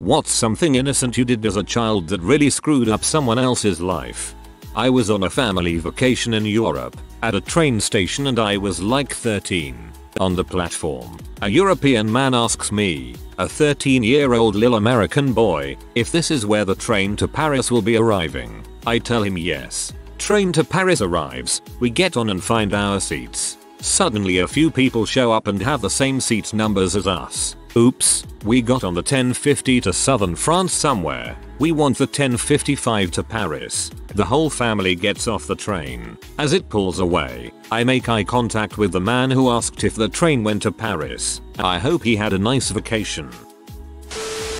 What's something innocent you did as a child that really screwed up someone else's life? I was on a family vacation in Europe, at a train station, and I was like 13. On the platform, a European man asks me, a 13-year-old little American boy, if this is where the train to Paris will be arriving. I tell him yes. Train to Paris arrives, we get on and find our seats. Suddenly a few people show up and have the same seat numbers as us. Oops, we got on the 10:50 to southern France somewhere. We want the 10:55 to Paris. The whole family gets off the train. As it pulls away, I make eye contact with the man who asked if the train went to Paris. I hope he had a nice vacation.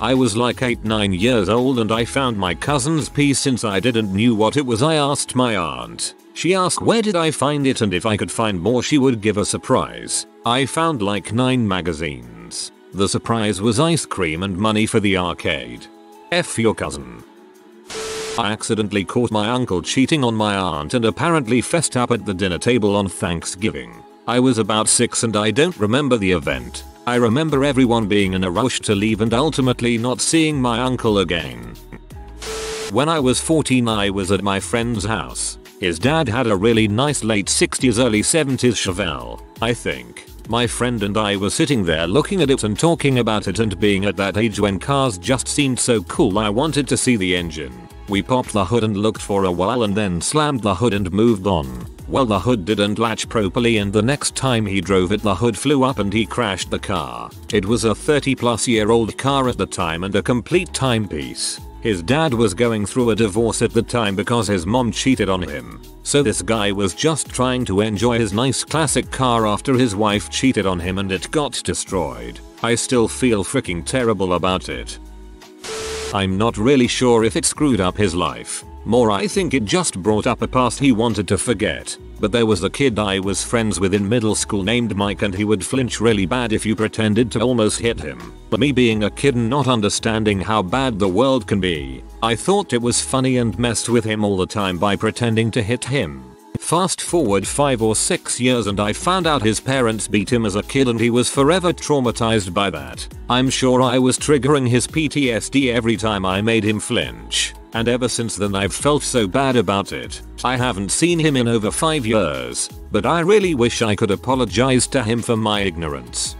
I was like 8-9 years old and I found my cousin's piece. Since I didn't knew what it was, I asked my aunt. She asked where did I find it and if I could find more she would give a surprise. I found like 9 magazines. The surprise was ice cream and money for the arcade. F your cousin. I accidentally caught my uncle cheating on my aunt and apparently fessed up at the dinner table on Thanksgiving. I was about 6 and I don't remember the event. I remember everyone being in a rush to leave and ultimately not seeing my uncle again. When I was 14 I was at my friend's house. His dad had a really nice late 60s early 70s Chevelle, I think. My friend and I were sitting there looking at it and talking about it, and being at that age when cars just seemed so cool I wanted to see the engine. We popped the hood and looked for a while and then slammed the hood and moved on. Well, the hood didn't latch properly and the next time he drove it the hood flew up and he crashed the car. It was a 30-plus-year-old car at the time and a complete timepiece. His dad was going through a divorce at the time because his mom cheated on him. So this guy was just trying to enjoy his nice classic car after his wife cheated on him and it got destroyed. I still feel freaking terrible about it. I'm not really sure if it screwed up his life. More, I think it just brought up a past he wanted to forget. But there was a kid I was friends with in middle school named Mike and he would flinch really bad if you pretended to almost hit him. But me being a kid and not understanding how bad the world can be, I thought it was funny and messed with him all the time by pretending to hit him. Fast forward 5 or 6 years and I found out his parents beat him as a kid and he was forever traumatized by that. I'm sure I was triggering his PTSD every time I made him flinch. And ever since then I've felt so bad about it. I haven't seen him in over 5 years, but I really wish I could apologize to him for my ignorance.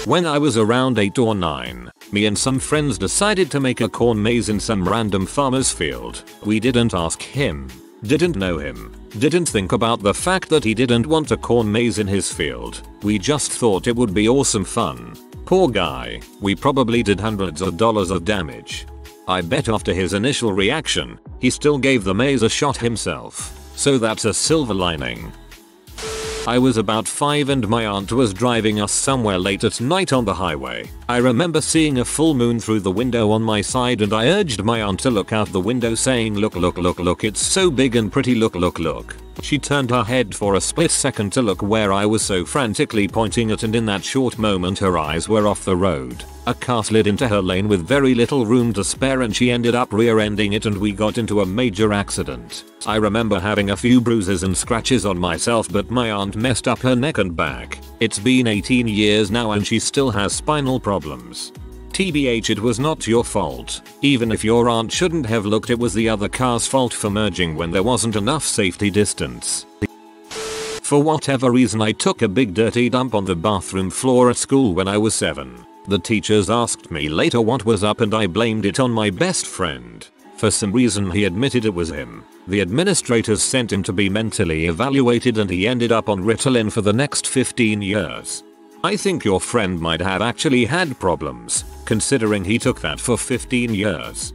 When I was around 8 or 9, me and some friends decided to make a corn maze in some random farmer's field. We didn't ask him, didn't know him, didn't think about the fact that he didn't want a corn maze in his field. We just thought it would be awesome fun. Poor guy, we probably did hundreds of dollars of damage. I bet after his initial reaction, he still gave the maze a shot himself. So that's a silver lining. I was about 5 and my aunt was driving us somewhere late at night on the highway. I remember seeing a full moon through the window on my side and I urged my aunt to look out the window saying look, it's so big and pretty, look. She turned her head for a split second to look where I was so frantically pointing at, and in that short moment her eyes were off the road. A car slid into her lane with very little room to spare and she ended up rear-ending it and we got into a major accident. I remember having a few bruises and scratches on myself, but my aunt messed up her neck and back. It's been 18 years now and she still has spinal problems. TBH, it was not your fault. Even if your aunt shouldn't have looked, it was the other car's fault for merging when there wasn't enough safety distance. For whatever reason I took a big dirty dump on the bathroom floor at school when I was 7. The teachers asked me later what was up and I blamed it on my best friend. For some reason he admitted it was him. The administrators sent him to be mentally evaluated and he ended up on Ritalin for the next 15 years. I think your friend might have actually had problems, considering he took that for 15 years.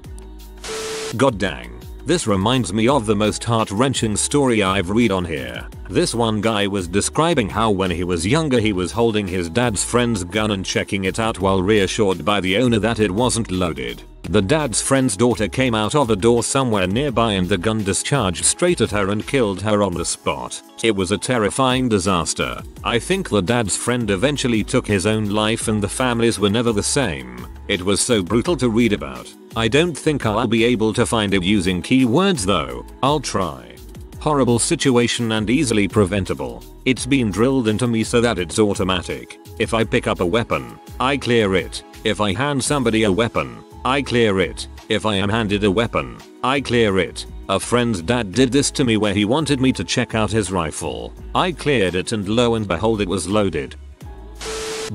God dang. This reminds me of the most heart-wrenching story I've read on here. This one guy was describing how when he was younger he was holding his dad's friend's gun and checking it out while reassured by the owner that it wasn't loaded. The dad's friend's daughter came out of a door somewhere nearby and the gun discharged straight at her and killed her on the spot. It was a terrifying disaster. I think the dad's friend eventually took his own life and the families were never the same. It was so brutal to read about. I don't think I'll be able to find it using keywords though. I'll try. Horrible situation and easily preventable. It's been drilled into me so that it's automatic. If I pick up a weapon, I clear it. If I hand somebody a weapon, I clear it. If I am handed a weapon, I clear it. A friend's dad did this to me where he wanted me to check out his rifle. I cleared it and lo and behold it was loaded.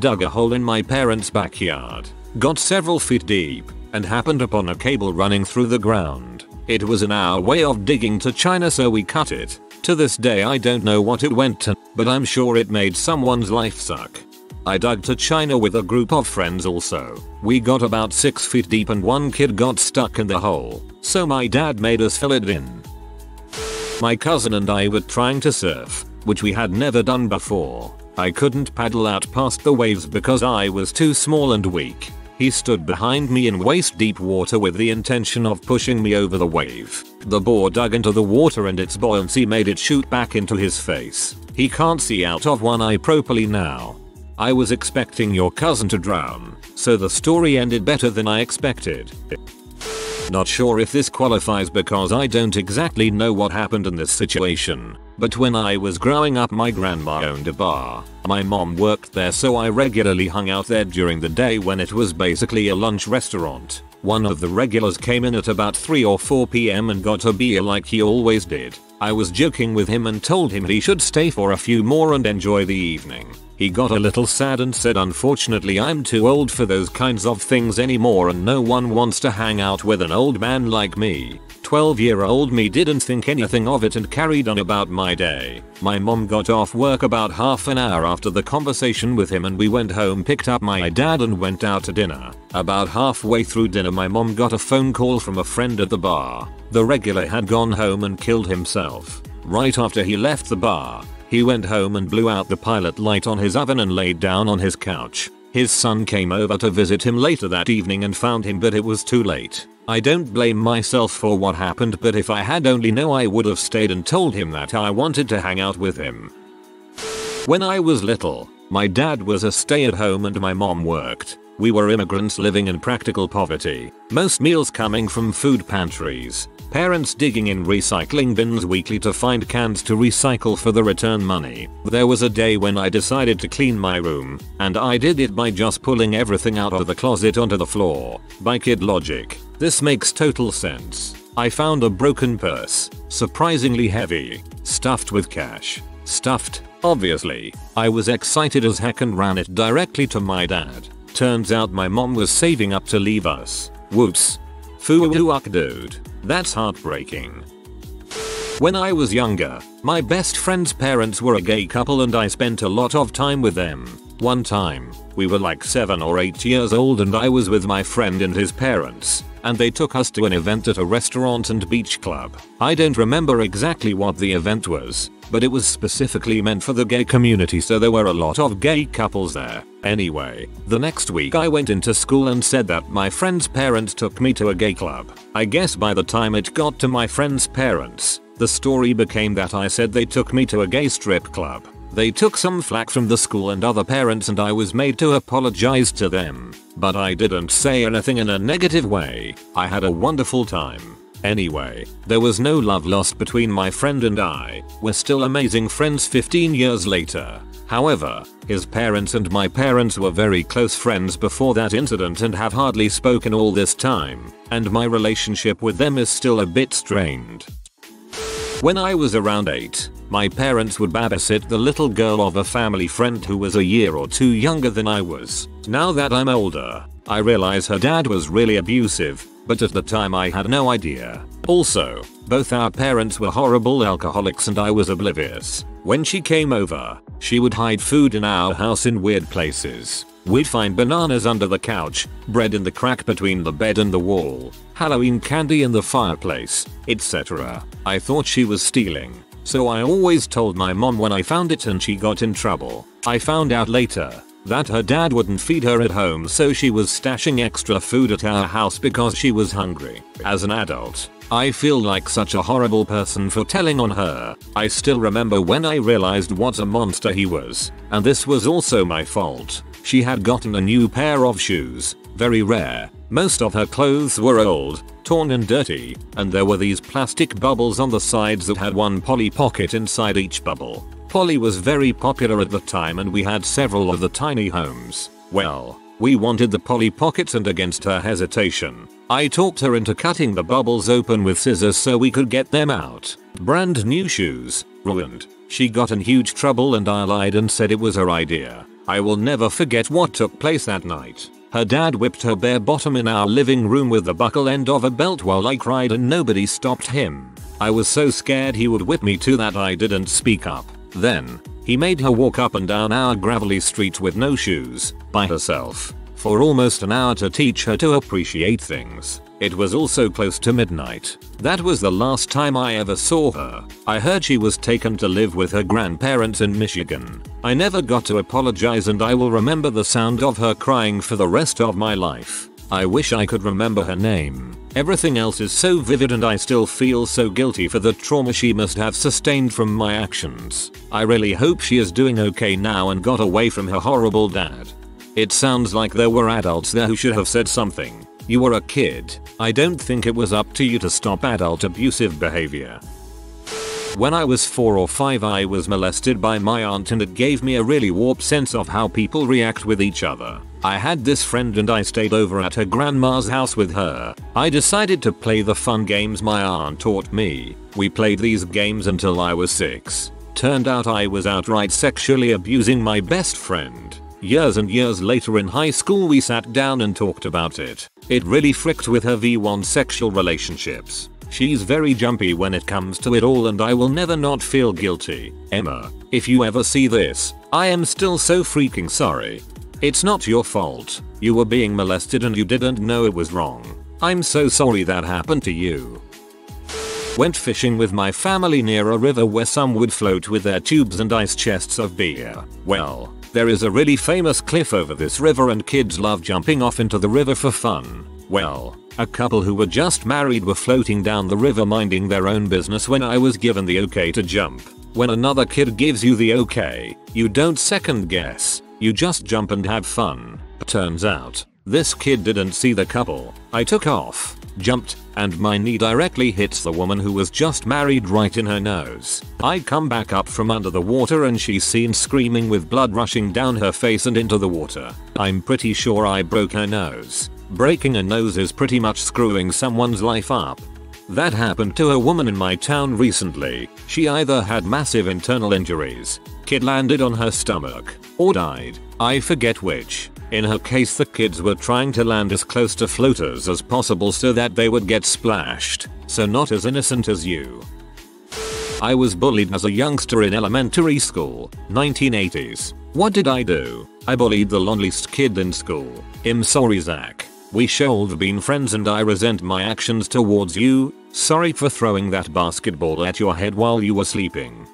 Dug a hole in my parents' backyard, got several feet deep, and happened upon a cable running through the ground. It was in our way of digging to China, so we cut it. To this day I don't know what it went to, but I'm sure it made someone's life suck. I dug to China with a group of friends also. We got about 6 feet deep and one kid got stuck in the hole, so my dad made us fill it in. My cousin and I were trying to surf, which we had never done before. I couldn't paddle out past the waves because I was too small and weak. He stood behind me in waist deep water with the intention of pushing me over the wave. The board dug into the water and its buoyancy made it shoot back into his face. He can't see out of one eye properly now. I was expecting your cousin to drown, so the story ended better than I expected. Not sure if this qualifies because I don't exactly know what happened in this situation, but when I was growing up my grandma owned a bar. My mom worked there, so I regularly hung out there during the day when it was basically a lunch restaurant. One of the regulars came in at about 3 or 4 PM and got a beer like he always did. I was joking with him and told him he should stay for a few more and enjoy the evening. He got a little sad and said, "Unfortunately I'm too old for those kinds of things anymore and no one wants to hang out with an old man like me." 12-year-old me didn't think anything of it and carried on about my day. My mom got off work about half an hour after the conversation with him and we went home, picked up my dad and went out to dinner. About halfway through dinner my mom got a phone call from a friend at the bar. The regular had gone home and killed himself. Right after he left the bar, he went home and blew out the pilot light on his oven and laid down on his couch. His son came over to visit him later that evening and found him, but it was too late. I don't blame myself for what happened, but if I had only known I would have stayed and told him that I wanted to hang out with him. When I was little, my dad was a stay-at-home and my mom worked. We were immigrants living in practical poverty, most meals coming from food pantries. Parents digging in recycling bins weekly to find cans to recycle for the return money. There was a day when I decided to clean my room, and I did it by just pulling everything out of the closet onto the floor. By kid logic, this makes total sense. I found a broken purse, surprisingly heavy, stuffed with cash. Stuffed, obviously. I was excited as heck and ran it directly to my dad. Turns out my mom was saving up to leave us. Whoops. Fuck dude. That's heartbreaking. When I was younger, my best friend's parents were a gay couple and I spent a lot of time with them. One time, we were like 7 or 8 years old and I was with my friend and his parents, and they took us to an event at a restaurant and beach club. I don't remember exactly what the event was, but it was specifically meant for the gay community, so there were a lot of gay couples there. Anyway, the next week I went into school and said that my friend's parents took me to a gay club. I guess by the time it got to my friend's parents, the story became that I said they took me to a gay strip club. They took some flack from the school and other parents and I was made to apologize to them. But I didn't say anything in a negative way. I had a wonderful time. Anyway, there was no love lost between my friend and I. We're still amazing friends 15 years later. However, his parents and my parents were very close friends before that incident and have hardly spoken all this time, and my relationship with them is still a bit strained. When I was around 8, my parents would babysit the little girl of a family friend who was a year or 2 younger than I was. Now that I'm older, I realize her dad was really abusive, but at the time I had no idea. Also, both our parents were horrible alcoholics and I was oblivious. When she came over, she would hide food in our house in weird places. We'd find bananas under the couch, bread in the crack between the bed and the wall, Halloween candy in the fireplace, etc. I thought she was stealing, so I always told my mom when I found it and she got in trouble. I found out later that her dad wouldn't feed her at home, so she was stashing extra food at our house because she was hungry. As an adult, I feel like such a horrible person for telling on her. I still remember when I realized what a monster he was, and this was also my fault. She had gotten a new pair of shoes, very rare. Most of her clothes were old, torn and dirty, and there were these plastic bubbles on the sides that had one Polly Pocket inside each bubble. Polly was very popular at the time and we had several of the tiny homes. Well, We wanted the Polly Pockets, and against her hesitation, I talked her into cutting the bubbles open with scissors so we could get them out. Brand new shoes. Ruined. She got in huge trouble and I lied and said it was her idea. I will never forget what took place that night. Her dad whipped her bare bottom in our living room with the buckle end of a belt while I cried and nobody stopped him. I was so scared he would whip me too that I didn't speak up. Then, he made her walk up and down our gravelly street with no shoes, by herself, for almost an hour to teach her to appreciate things. It was also close to midnight. That was the last time I ever saw her. I heard she was taken to live with her grandparents in Michigan. I never got to apologize and I will remember the sound of her crying for the rest of my life. I wish I could remember her name. Everything else is so vivid and I still feel so guilty for the trauma she must have sustained from my actions. I really hope she is doing okay now and got away from her horrible dad. It sounds like there were adults there who should have said something. You were a kid. I don't think it was up to you to stop adult abusive behavior. When I was 4 or 5 I was molested by my aunt and it gave me a really warped sense of how people react with each other. I had this friend and I stayed over at her grandma's house with her. I decided to play the fun games my aunt taught me. We played these games until I was 6. Turned out I was outright sexually abusing my best friend. Years and years later in high school we sat down and talked about it. It really fricked with her V1 sexual relationships. She's very jumpy when it comes to it all and I will never not feel guilty. Emma, if you ever see this, I am still so freaking sorry. It's not your fault. You were being molested and you didn't know it was wrong. I'm so sorry that happened to you. Went fishing with my family near a river where some would float with their tubes and ice chests of beer. Well, there is a really famous cliff over this river and kids love jumping off into the river for fun. Well, a couple who were just married were floating down the river minding their own business when I was given the okay to jump. When another kid gives you the okay, you don't second guess, you just jump and have fun. Turns out, this kid didn't see the couple. I took off, jumped, and my knee directly hits the woman who was just married right in her nose. I come back up from under the water and she's seen screaming with blood rushing down her face and into the water. I'm pretty sure I broke her nose. Breaking a nose is pretty much screwing someone's life up. That happened to a woman in my town recently. She either had massive internal injuries, kid landed on her stomach, or died. I forget which. In her case the kids were trying to land as close to floaters as possible so that they would get splashed, so not as innocent as you. I was bullied as a youngster in elementary school, 1980s. What did I do? I bullied the loneliest kid in school. I'm sorry Zach. We should been friends and I resent my actions towards you. Sorry for throwing that basketball at your head while you were sleeping.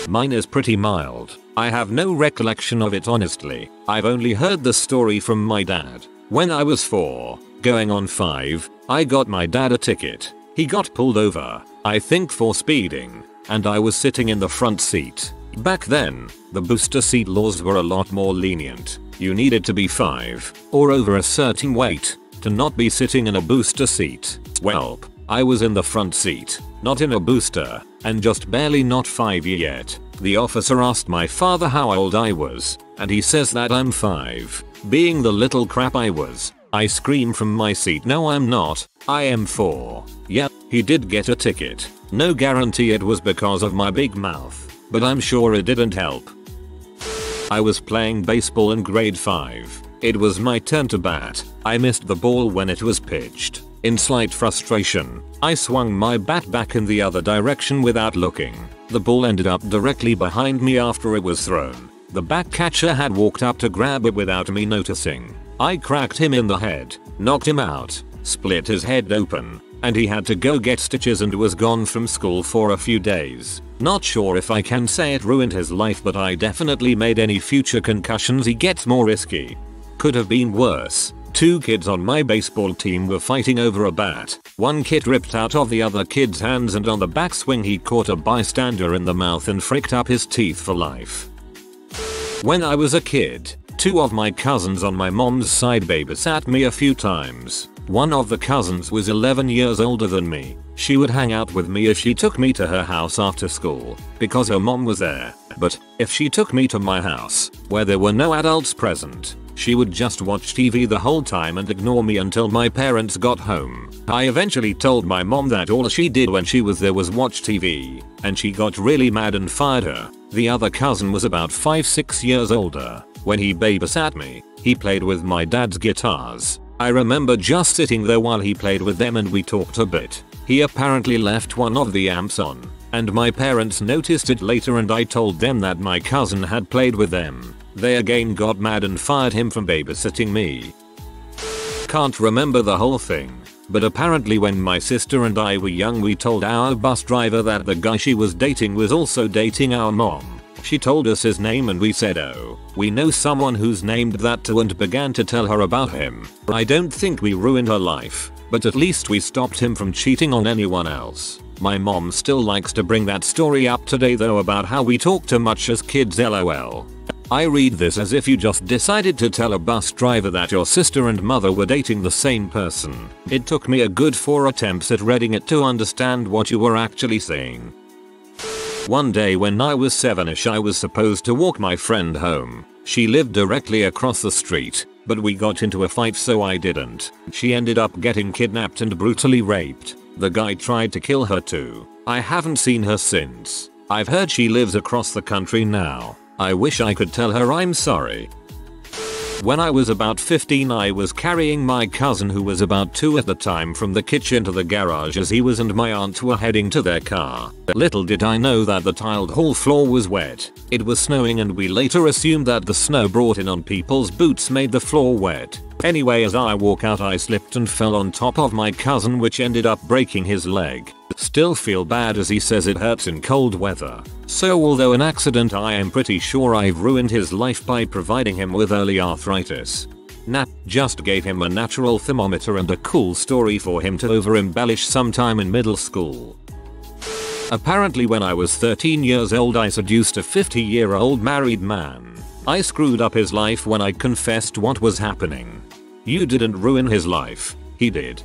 Mine is pretty mild. I have no recollection of it honestly. I've only heard the story from my dad. When I was 4, going on 5, I got my dad a ticket. He got pulled over, I think for speeding, and I was sitting in the front seat. Back then, the booster seat laws were a lot more lenient. You needed to be 5 or over a certain weight to not be sitting in a booster seat. Welp, I was in the front seat, not in a booster, and just barely not 5 yet. The officer asked my father how old I was, and he says that I'm 5. Being the little crap I was, I scream from my seat, no I'm not, I am 4. Yep, he did get a ticket. No guarantee it was because of my big mouth, but I'm sure it didn't help. I was playing baseball in grade 5. It was my turn to bat. I missed the ball when it was pitched. In slight frustration, I swung my bat back in the other direction without looking. The ball ended up directly behind me after it was thrown. The back catcher had walked up to grab it without me noticing. I cracked him in the head, knocked him out, split his head open, and he had to go get stitches and was gone from school for a few days. Not sure if I can say it ruined his life, but I definitely made any future concussions he gets more risky. Could have been worse. 2 kids on my baseball team were fighting over a bat. One kid ripped out of the other kid's hands and on the backswing he caught a bystander in the mouth and fricked up his teeth for life. When I was a kid, 2 of my cousins on my mom's side babysat me a few times. One of the cousins was 11 years older than me. She would hang out with me if she took me to her house after school, because her mom was there. But if she took me to my house, where there were no adults present, She would just watch TV the whole time and ignore me until my parents got home. I eventually told my mom that all she did when she was there was watch TV, and she got really mad and fired her. The other cousin was about 5-6 years older. When he babysat me, he played with my dad's guitars. I remember just sitting there while he played with them and we talked a bit. He apparently left one of the amps on, and my parents noticed it later and I told them that my cousin had played with them. They again got mad and fired him from babysitting me. Can't remember the whole thing, but apparently when my sister and I were young we told our bus driver that the guy she was dating was also dating our mom. She told us his name and we said, oh, we know someone who's named that too, and began to tell her about him. I don't think we ruined her life, but at least we stopped him from cheating on anyone else. My mom still likes to bring that story up today though about how we talk too much as kids, lol. I read this as if you just decided to tell a bus driver that your sister and mother were dating the same person. It took me a good 4 attempts at reading it to understand what you were actually saying. One day when I was 7ish I was supposed to walk my friend home. She lived directly across the street, but we got into a fight so I didn't. She ended up getting kidnapped and brutally raped. The guy tried to kill her too. I haven't seen her since. I've heard she lives across the country now. I wish I could tell her I'm sorry. When I was about 15 I was carrying my cousin who was about 2 at the time from the kitchen to the garage as he was and my aunt were heading to their car. Little did I know that the tiled hall floor was wet. It was snowing and we later assumed that the snow brought in on people's boots made the floor wet. Anyway, as I walk out I slipped and fell on top of my cousin, which ended up breaking his leg. Still feel bad as he says it hurts in cold weather. So although an accident, I am pretty sure I've ruined his life by providing him with early arthritis. Nat just gave him a natural thermometer and a cool story for him to over embellish sometime in middle school. Apparently when I was 13 years old I seduced a 50-year-old married man. I screwed up his life when I confessed what was happening. You didn't ruin his life, he did.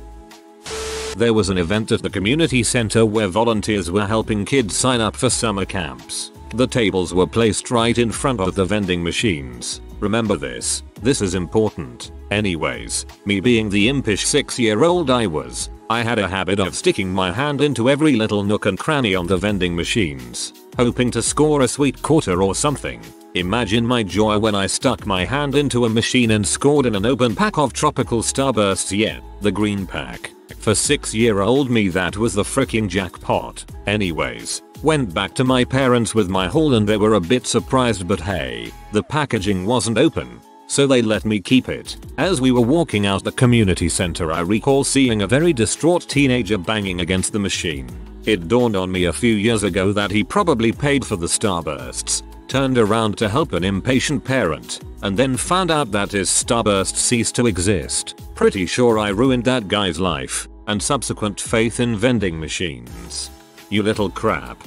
There was an event at the community center where volunteers were helping kids sign up for summer camps. The tables were placed right in front of the vending machines. Remember this. This is important. Anyways, me being the impish 6-year-old I had a habit of sticking my hand into every little nook and cranny on the vending machines, hoping to score a sweet quarter or something. Imagine my joy when I stuck my hand into a machine and scored in an open pack of tropical starbursts. Yeah, the green pack. For 6-year-old me that was the freaking jackpot. Anyways, went back to my parents with my haul and they were a bit surprised, but hey, the packaging wasn't open, so they let me keep it. As we were walking out the community center I recall seeing a very distraught teenager banging against the machine. It dawned on me a few years ago that he probably paid for the starbursts, turned around to help an impatient parent, and then found out that his starburst ceased to exist. Pretty sure I ruined that guy's life and subsequent faith in vending machines. You little crap.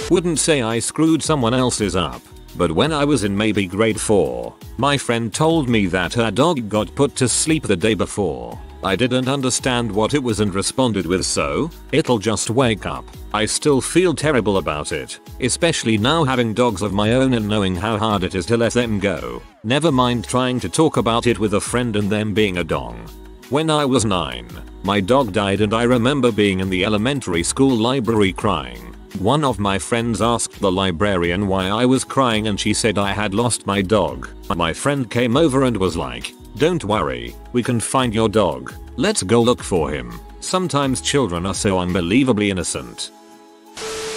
Wouldn't say I screwed someone else's up, but when I was in maybe grade 4, my friend told me that her dog got put to sleep the day before. I didn't understand what it was and responded with, so it'll just wake up. I still feel terrible about it, especially now having dogs of my own and knowing how hard it is to let them go. Never mind trying to talk about it with a friend and them being a dong. When I was 9, my dog died and I remember being in the elementary school library crying. One of my friends asked the librarian why I was crying and she said I had lost my dog. My friend came over and was like, "Don't worry, we can find your dog. Let's go look for him." Sometimes children are so unbelievably innocent.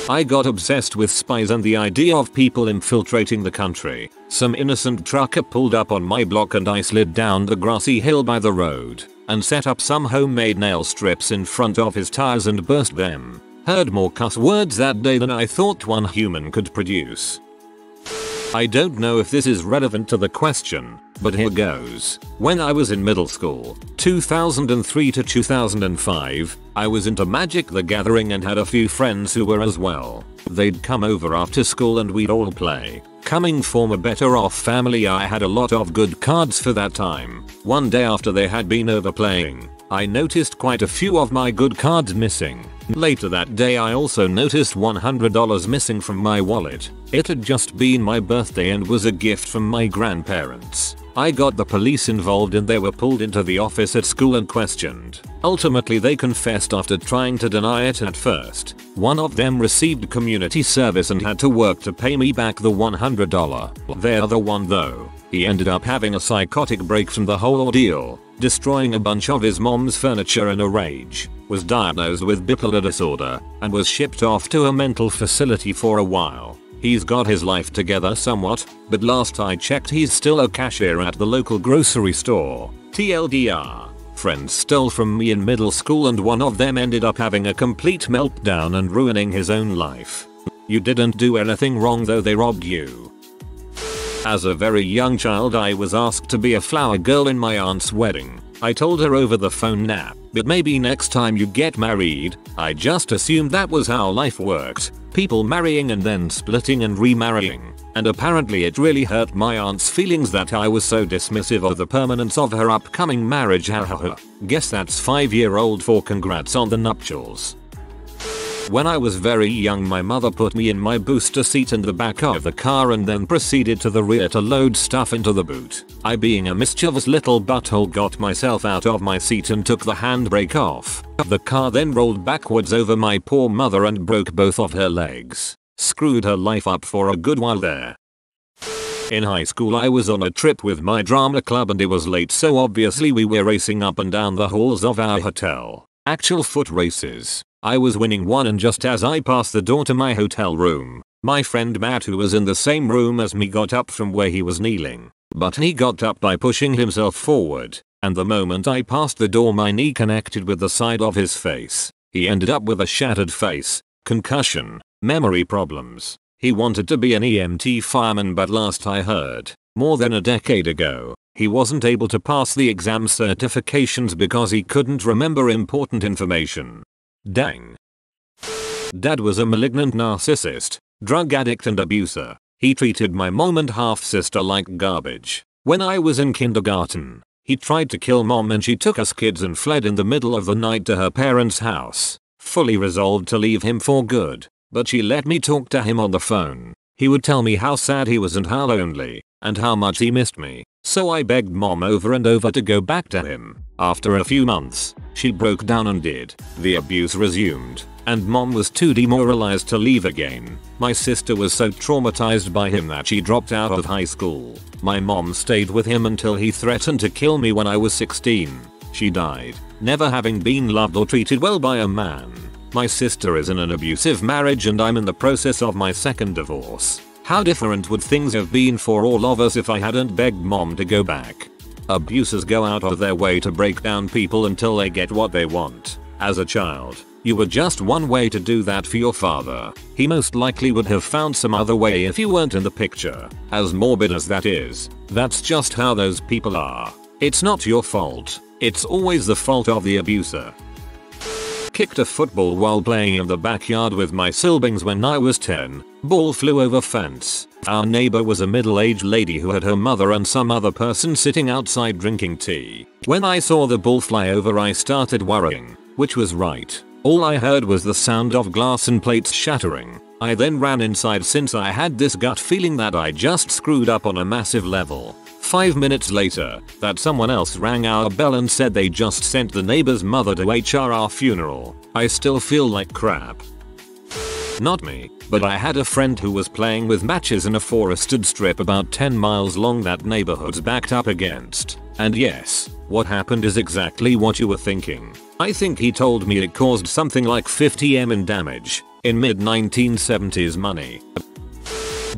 I got obsessed with spies and the idea of people infiltrating the country. Some innocent trucker pulled up on my block and I slid down the grassy hill by the road and set up some homemade nail strips in front of his tires and burst them. Heard more cuss words that day than I thought one human could produce. I don't know if this is relevant to the question, but here goes. When I was in middle school, 2003 to 2005, I was into Magic the Gathering and had a few friends who were as well. They'd come over after school and we'd all play. Coming from a better off family, I had a lot of good cards for that time. One day after they had been over playing, I noticed quite a few of my good cards missing. Later that day I also noticed $100 missing from my wallet. It had just been my birthday and was a gift from my grandparents. I got the police involved and they were pulled into the office at school and questioned. Ultimately they confessed after trying to deny it at first. One of them received community service and had to work to pay me back the $100. The other one though, he ended up having a psychotic break from the whole ordeal, destroying a bunch of his mom's furniture in a rage, was diagnosed with bipolar disorder, and was shipped off to a mental facility for a while. He's got his life together somewhat, but last I checked he's still a cashier at the local grocery store. TLDR. Friends stole from me in middle school and one of them ended up having a complete meltdown and ruining his own life. You didn't do anything wrong though, they robbed you. As a very young child I was asked to be a flower girl in my aunt's wedding. I told her over the phone nah, but maybe next time you get married. I just assumed that was how life worked. People marrying and then splitting and remarrying. And apparently it really hurt my aunt's feelings that I was so dismissive of the permanence of her upcoming marriage. Guess that's 5-year-old for congrats on the nuptials. When I was very young my mother put me in my booster seat in the back of the car and then proceeded to the rear to load stuff into the boot. I, being a mischievous little butthole, got myself out of my seat and took the handbrake off. The car then rolled backwards over my poor mother and broke both of her legs. Screwed her life up for a good while there. In high school I was on a trip with my drama club and it was late, so obviously we were racing up and down the halls of our hotel. Actual foot races. I was winning one and just as I passed the door to my hotel room, my friend Matt, who was in the same room as me, got up from where he was kneeling. But he got up by pushing himself forward, and the moment I passed the door my knee connected with the side of his face. He ended up with a shattered face, concussion, memory problems. He wanted to be an EMT fireman, but last I heard, more than a decade ago, he wasn't able to pass the exam certifications because he couldn't remember important information. Dang. Dad was a malignant narcissist, drug addict and abuser. He treated my mom and half-sister like garbage. When I was in kindergarten, he tried to kill mom and she took us kids and fled in the middle of the night to her parents' house, fully resolved to leave him for good. But she let me talk to him on the phone. He would tell me how sad he was and how lonely, and how much he missed me. So I begged mom over and over to go back to him. After a few months, she broke down and did. The abuse resumed, and mom was too demoralized to leave again. My sister was so traumatized by him that she dropped out of high school. My mom stayed with him until he threatened to kill me when I was 16. She died, never having been loved or treated well by a man. My sister is in an abusive marriage and I'm in the process of my second divorce. How different would things have been for all of us if I hadn't begged mom to go back? Abusers go out of their way to break down people until they get what they want. As a child, you were just one way to do that for your father. He most likely would have found some other way if you weren't in the picture. As morbid as that is, that's just how those people are. It's not your fault. It's always the fault of the abuser. Kicked a football while playing in the backyard with my siblings when I was 10. Ball flew over fence. Our neighbor was a middle-aged lady who had her mother and some other person sitting outside drinking tea. When I saw the ball fly over I started worrying, which was right. All I heard was the sound of glass and plates shattering. I then ran inside since I had this gut feeling that I just screwed up on a massive level. 5 minutes later, that someone else rang our bell and said they just sent the neighbor's mother to our funeral. I still feel like crap. Not me, but I had a friend who was playing with matches in a forested strip about 10 miles long that neighborhood's backed up against. And yes, what happened is exactly what you were thinking. I think he told me it caused something like 50 M in damage, in mid-1970s money.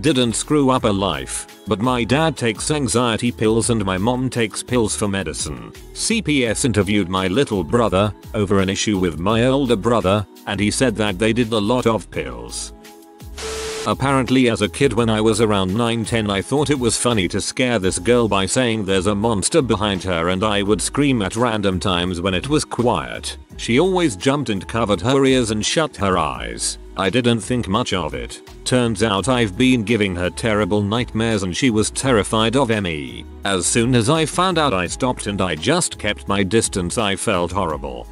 Didn't screw up a life, but my dad takes anxiety pills and my mom takes pills for medicine. CPS interviewed my little brother over an issue with my older brother, and he said that they did a lot of pills. Apparently as a kid when I was around 9-10 I thought it was funny to scare this girl by saying there's a monster behind her, and I would scream at random times when it was quiet. She always jumped and covered her ears and shut her eyes. I didn't think much of it. Turns out I've been giving her terrible nightmares and she was terrified of me. As soon as I found out I stopped and I just kept my distance. I felt horrible.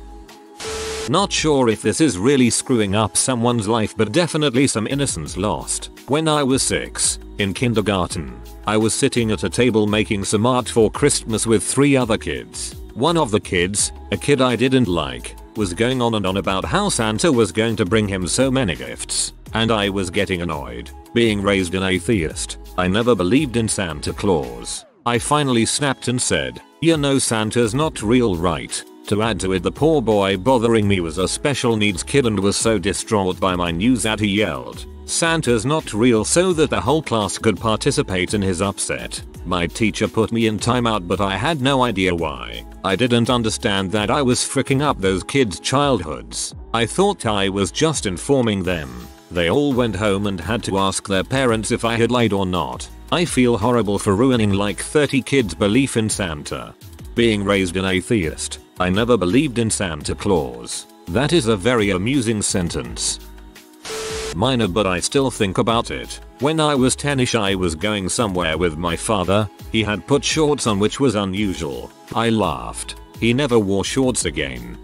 Not sure if this is really screwing up someone's life, but definitely some innocence lost. When I was 6, in kindergarten, I was sitting at a table making some art for Christmas with 3 other kids. One of the kids, a kid I didn't like, was going on and on about how Santa was going to bring him so many gifts, and I was getting annoyed. Being raised an atheist, I never believed in Santa Claus. I finally snapped and said, "You know Santa's not real, right?" To add to it, the poor boy bothering me was a special needs kid and was so distraught by my news that he yelled, "Santa's not real," so that the whole class could participate in his upset. My teacher put me in timeout, but I had no idea why. I didn't understand that I was fricking up those kids' childhoods. I thought I was just informing them. They all went home and had to ask their parents if I had lied or not. I feel horrible for ruining like 30 kids' belief in Santa. Being raised an atheist, I never believed in Santa Claus. That is a very amusing sentence. Minor, but I still think about it. When I was 10ish, I was going somewhere with my father. He had put shorts on, which was unusual. I laughed. He never wore shorts again.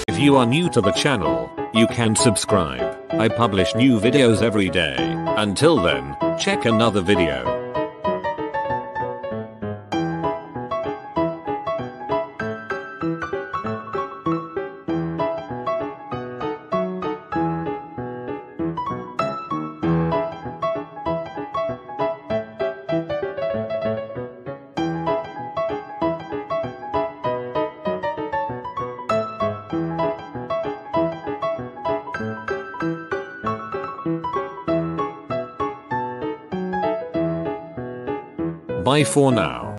If you are new to the channel, you can subscribe. I publish new videos every day. Until then, check another video. Bye for now.